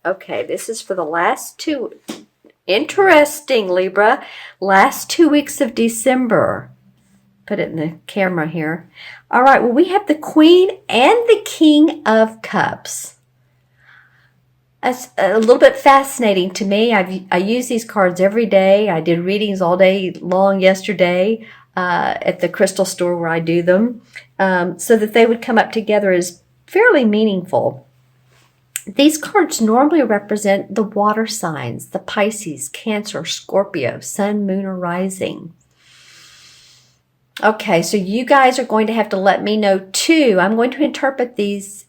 Okay, this is for the last two. Interesting, Libra. Last 2 weeks of December. Put it in the camera here. All right, well, we have the Queen and the King of Cups. That's a little bit fascinating to me. I use these cards every day. I did readings all day long yesterday at the crystal store where I do them. So that they would come up together is fairly meaningful. These cards normally represent the water signs, the Pisces, Cancer, Scorpio, Sun, Moon, or Rising. Okay, so you guys are going to have to let me know too. I'm going to interpret these,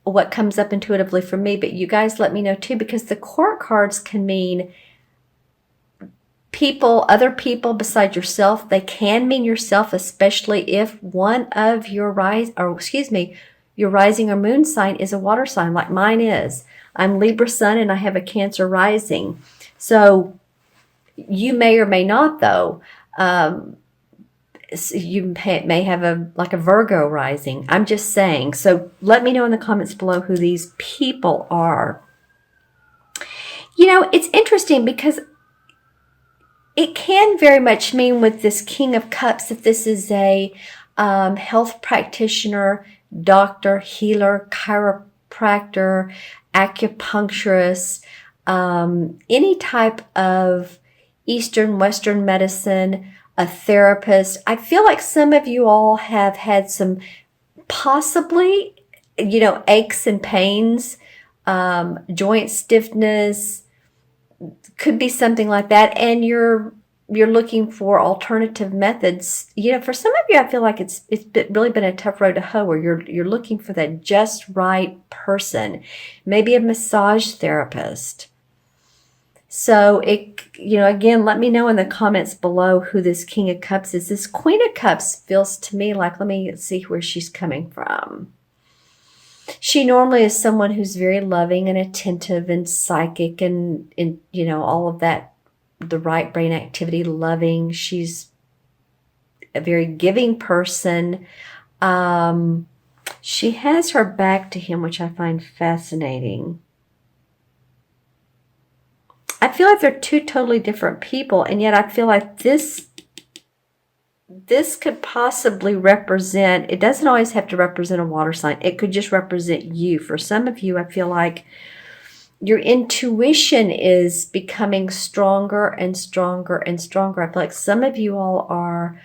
what comes up intuitively for me, but you guys let me know too, because the court cards can mean people, other people besides yourself. They can mean yourself, especially if one of your your rising or moon sign is a water sign, like mine is. I'm Libra sun and I have a Cancer rising. So you may or may not, though. You may have a Virgo rising. I'm just saying. So let me know in the comments below who these people are. You know, it's interesting because it can very much mean with this King of Cups that this is a health practitioner, doctor, healer, chiropractor, acupuncturist, any type of Eastern, Western medicine, a therapist. I feel like some of you all have had some possibly, aches and pains, joint stiffness, could be something like that. And you're looking for alternative methods. For some of you, I feel like it's really been a tough road to hoe, where you're looking for that just right person, maybe a massage therapist. So again, let me know in the comments below who this King of Cups is. This Queen of Cups feels to me like, let me see where she's coming from. She normally is someone who's very loving and attentive and psychic and all of that, the right brain activity, loving. She's a very giving person. She has her back to him, which I find fascinating. I feel like they're two totally different people, and yet I feel like this could possibly represent, it doesn't always have to represent a water sign. It could just represent you. For some of you, I feel like your intuition is becoming stronger and stronger and stronger. I feel like some of you all are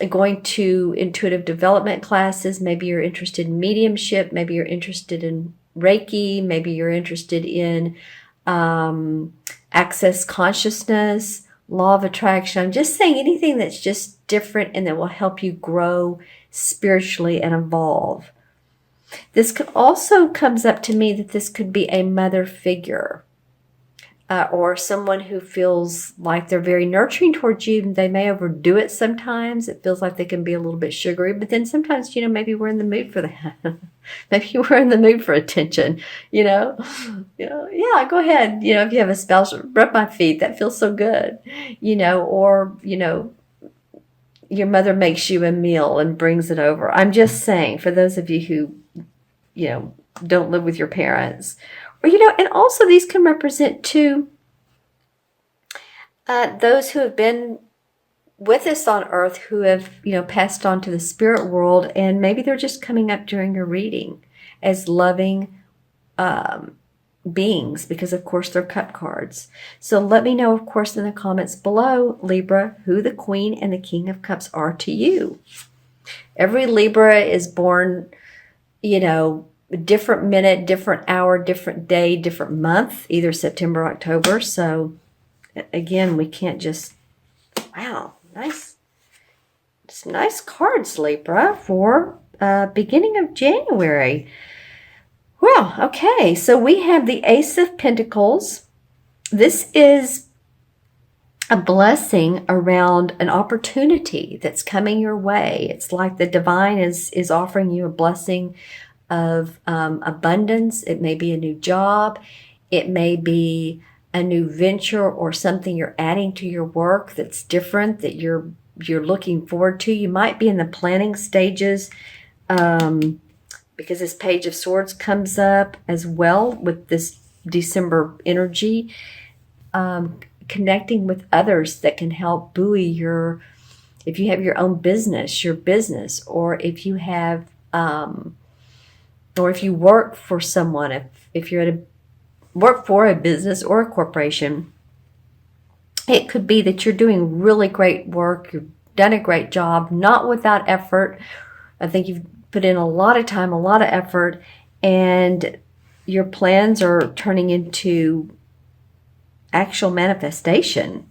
going to intuitive development classes. Maybe you're interested in mediumship. Maybe you're interested in Reiki. Maybe you're interested in access consciousness, law of attraction. I'm just saying anything that's just different and that will help you grow spiritually and evolve. This could also comes up to me that this could be a mother figure or someone who feels like they're very nurturing towards you. They may overdo it sometimes. It feels like they can be a little bit sugary, but then sometimes, maybe we're in the mood for that. Maybe we're in the mood for attention, yeah, go ahead. If you have a spouse, rub my feet. That feels so good, or, your mother makes you a meal and brings it over. I'm just saying, for those of you who, don't live with your parents, or, and also these can represent too, those who have been with us on earth, who have, passed on to the spirit world, and maybe they're just coming up during your reading as loving beings, because of course they're cup cards. So let me know, of course, in the comments below, Libra, who the Queen and the King of Cups are to you. Every Libra is born, different minute, different hour, different day, different month, either September or October. So again, we can't just, wow, nice. Some nice cards, Libra, for beginning of January. Well, okay, so we have the Ace of Pentacles. This is a blessing around an opportunity that's coming your way. It's like the divine is offering you a blessing of abundance. It may be a new job. It may be a new venture or something you're adding to your work that's different, that you're looking forward to. You might be in the planning stages because this Page of Swords comes up as well with this December energy. Connecting with others that can help buoy your, if you have your own business, your business, or if you have, or if you work for someone, if you're at a work for a business or a corporation, it could be that you're doing really great work. You've done a great job, not without effort. I think you've put in a lot of time, a lot of effort, and your plans are turning into actual manifestation.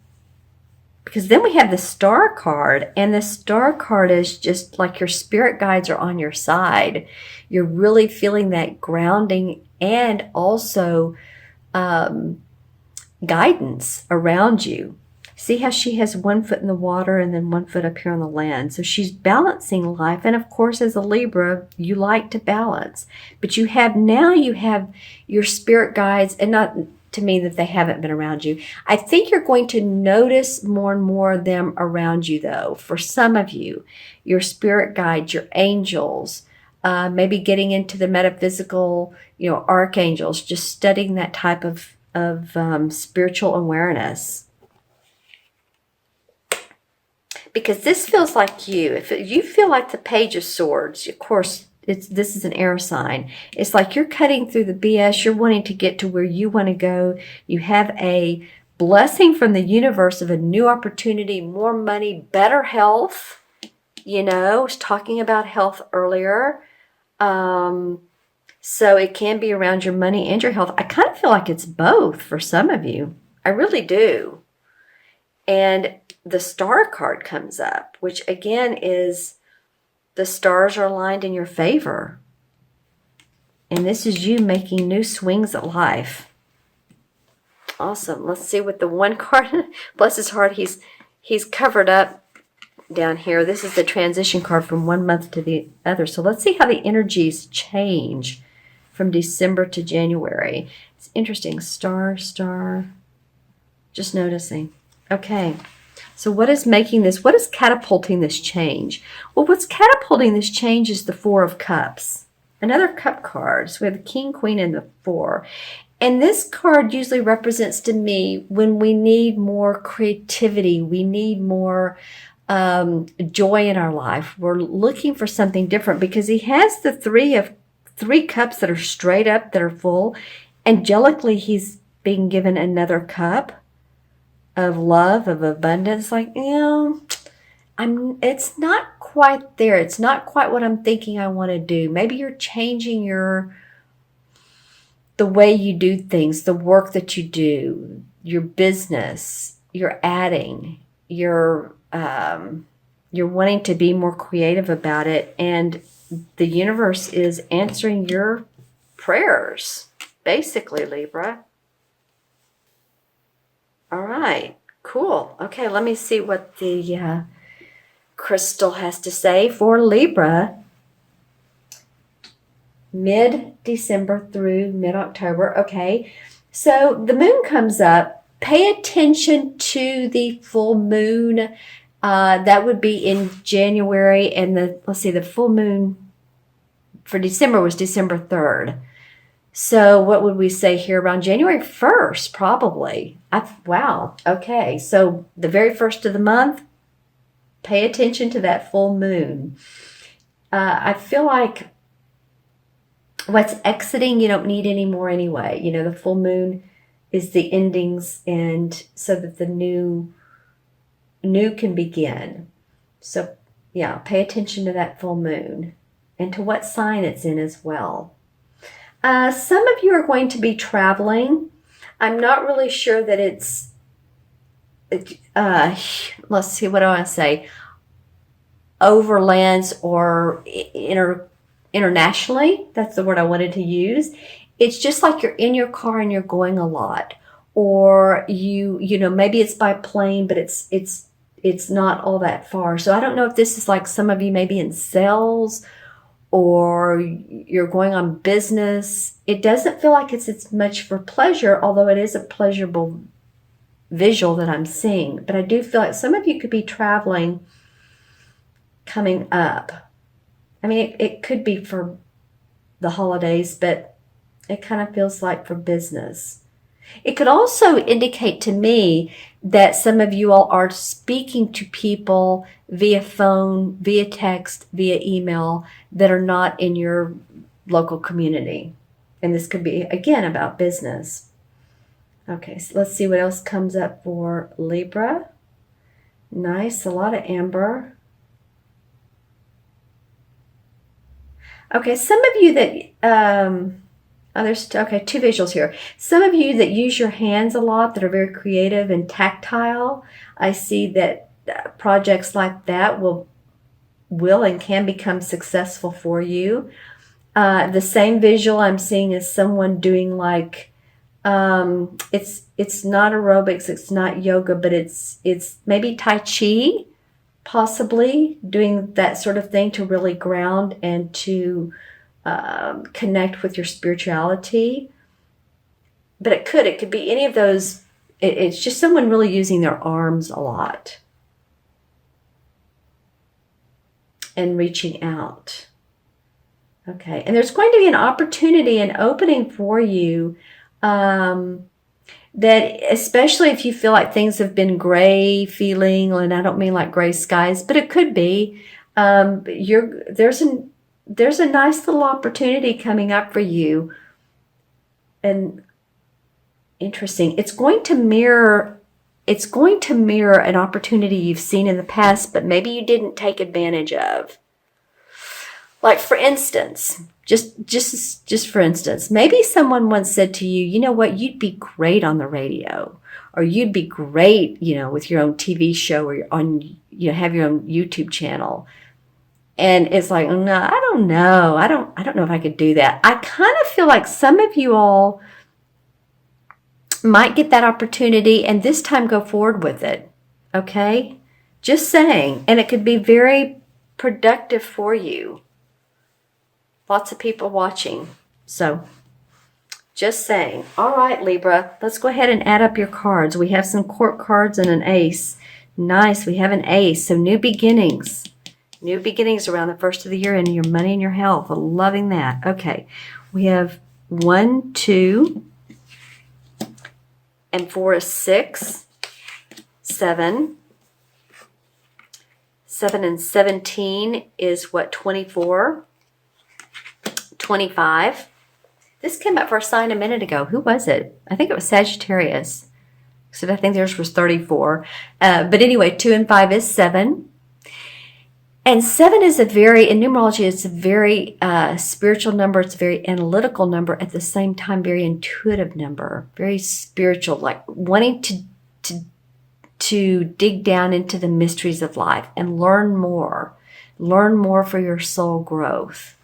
Because then we have the Star card, and the Star card is just like your spirit guides are on your side. You're really feeling that grounding and also guidance around you. See how she has 1 foot in the water and then 1 foot up here on the land. So she's balancing life. And of course, as a Libra, you like to balance. But you have your spirit guides, and not to mean that they haven't been around you. I think you're going to notice more and more of them around you, though. For some of you, your spirit guides, your angels, maybe getting into the metaphysical, archangels, just studying that type of spiritual awareness. Because this feels like you. If you feel like the Page of Swords, of course, this is an air sign. It's like you're cutting through the BS. You're wanting to get to where you want to go. You have a blessing from the universe of a new opportunity, more money, better health. I was talking about health earlier. So it can be around your money and your health. I kind of feel like it's both for some of you. I really do. And the Star card comes up, which again is the stars are aligned in your favor. And this is you making new swings at life. Awesome. Let's see what the one card, bless his heart, he's covered up down here. This is the transition card from 1 month to the other. So let's see how the energies change from December to January. It's interesting. Star. Just noticing. Okay. So what is catapulting this change? Well, what's catapulting this change is the Four of Cups. Another cup card. So we have the King, Queen, and the Four. And this card usually represents to me when we need more creativity, we need more joy in our life. We're looking for something different because he has the three cups that are straight up, that are full. Angelically, he's being given another cup of love, of abundance. Like, it's not quite there. It's not quite what I'm thinking I want to do. Maybe you're changing the way you do things, the work that you do, your business. You're adding. You're wanting to be more creative about it, and the universe is answering your prayers, basically, Libra. All right, cool. Okay, let me see what the crystal has to say for Libra. Mid-December through mid-October. Okay, so the moon comes up. Pay attention to the full moon. That would be in January, and the full moon for December was December 3rd. So what would we say here around January 1st, probably. Wow. Okay. So the very first of the month, pay attention to that full moon. I feel like what's exiting, you don't need anymore anyway. The full moon is the endings, and so that the new can begin. So yeah, pay attention to that full moon and to what sign it's in as well. Some of you are going to be traveling. I'm not really sure that let's see, what do I say? Overlands or internationally. That's the word I wanted to use. It's just like you're in your car and you're going a lot. Or maybe it's by plane, but it's not all that far. So I don't know if this is like some of you maybe in sales, or you're going on business. It doesn't feel like it's as much for pleasure, although it is a pleasurable visual that I'm seeing. But I do feel like some of you could be traveling coming up. I mean, it could be for the holidays, but it kind of feels like for business. It could also indicate to me that some of you all are speaking to people via phone, via text, via email that are not in your local community. And this could be, again, about business. Okay, so let's see what else comes up for Libra. Nice, a lot of amber. Okay, some of you that, okay, two visuals here. Some of you that use your hands a lot, that are very creative and tactile, I see that projects like that will and can become successful for you. The same visual I'm seeing is someone doing like, it's not aerobics, it's not yoga, but it's maybe Tai Chi, possibly doing that sort of thing to really ground and to connect with your spirituality. But it could be any of those. It's just someone really using their arms a lot and reaching out. Okay, and there's going to be an opportunity, an opening for you, that especially if you feel like things have been gray feeling, and I don't mean like gray skies, but it could be, there's a nice little opportunity coming up for you. And interesting, it's going to mirror an opportunity you've seen in the past, but maybe you didn't take advantage of. Like, for instance, just for instance, maybe someone once said to you, you know what, you'd be great on the radio, or you'd be great, with your own TV show, or have your own YouTube channel. And it's like, no, I don't know. I don't know if I could do that. I kind of feel like some of you all might get that opportunity and this time go forward with it. Okay? Just saying. And it could be very productive for you. Lots of people watching. So, just saying. All right, Libra, let's go ahead and add up your cards. We have some court cards and an ace. Nice, we have an ace. So, new beginnings. New beginnings around the first of the year in your money and your health. I'm loving that. Okay, we have 1, 2, and 4 is 6, 7. 7 and 17 is what, 24? 25. This came up for a sign a minute ago. Who was it? I think it was Sagittarius. So I think theirs was 34. But anyway, 2 and 5 is 7. And 7 is in numerology, it's a very spiritual number. It's a very analytical number. At the same time, very intuitive number. Very spiritual, like wanting to dig down into the mysteries of life and learn more. Learn more for your soul growth.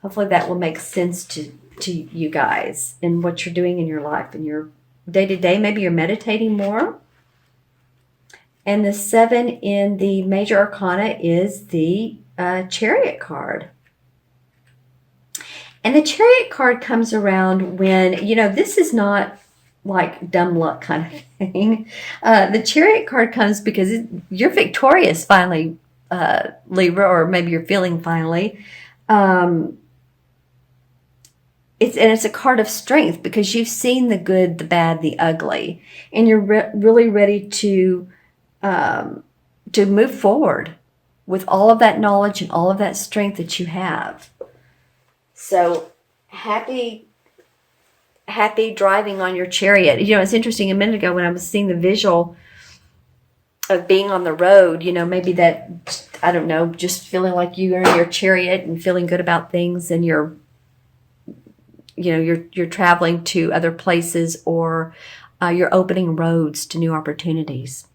Hopefully that will make sense to you guys in what you're doing in your life, in your day-to-day. Maybe you're meditating more. And the 7 in the major arcana is the Chariot card. And the Chariot card comes around when, this is not like dumb luck kind of thing. The Chariot card comes because you're victorious finally, Libra, or maybe you're feeling finally. It's a card of strength because you've seen the good, the bad, the ugly, and you're really ready to move forward with all of that knowledge and all of that strength that you have. So happy driving on your chariot. It's interesting. A minute ago when I was seeing the visual of being on the road, maybe that, I don't know, just feeling like you are in your chariot and feeling good about things, and you're traveling to other places, or you're opening roads to new opportunities.